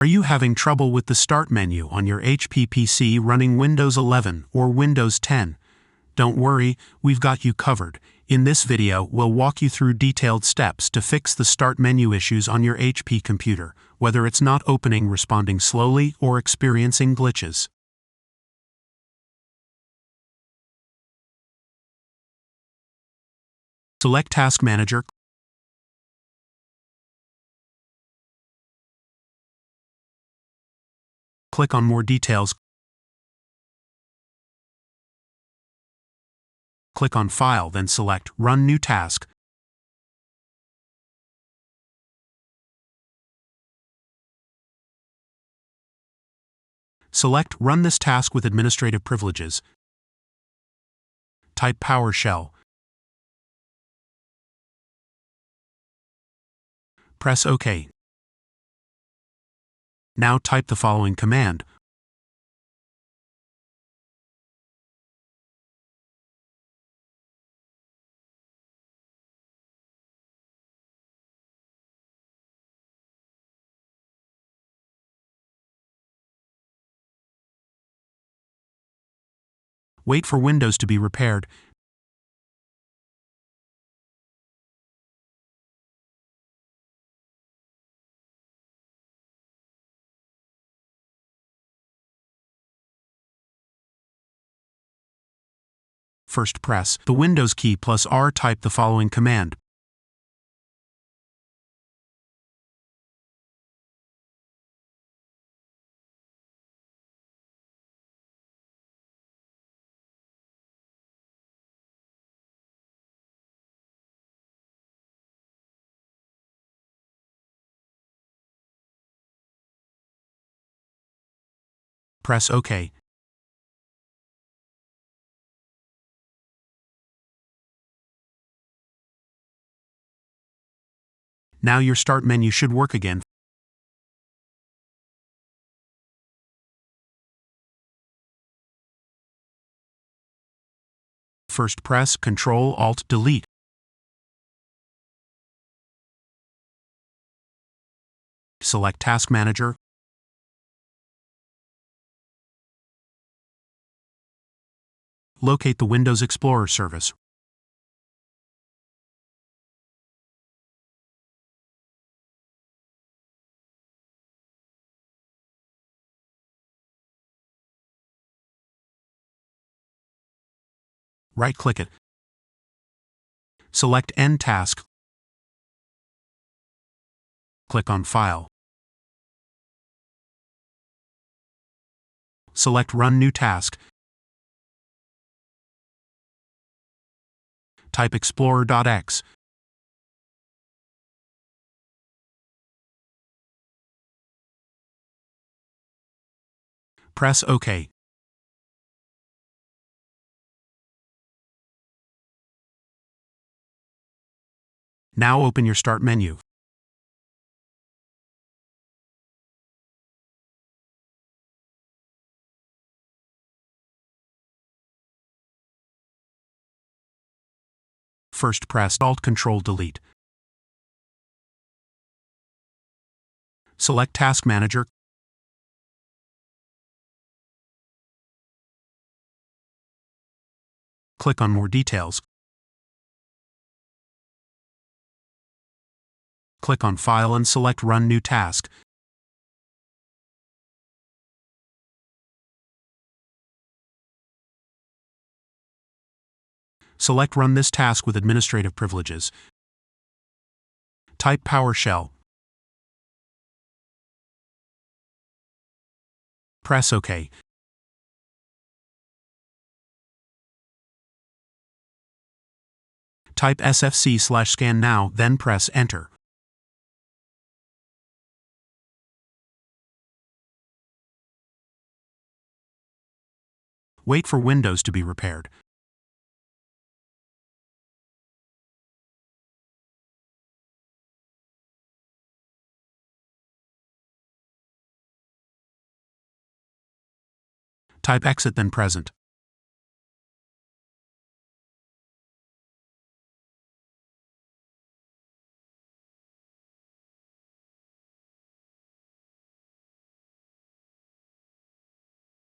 Are you having trouble with the Start menu on your HP PC running Windows 11 or Windows 10? Don't worry, we've got you covered. In this video, we'll walk you through detailed steps to fix the Start menu issues on your HP computer, whether it's not opening, responding slowly, or experiencing glitches. Select Task Manager. Click on More Details. Click on File, then select Run New Task. Select Run this task with administrative privileges. Type PowerShell. Press OK. Now type the following command. Wait for Windows to be repaired. First press the Windows key plus R. Type the following command. Press OK. Now your Start menu should work again. First press Ctrl-Alt-Delete. Select Task Manager. Locate the Windows Explorer service. Right-click it. Select End Task. Click on File. Select Run New Task. Type Explorer.exe. Press OK. Now open your Start menu. First press Alt-Control-Delete. Select Task Manager. Click on More Details. Click on File and select Run New Task. Select Run this task with administrative privileges. Type PowerShell. Press OK. Type sfc/scan now, then press Enter. Wait for Windows to be repaired. Type Exit then Present.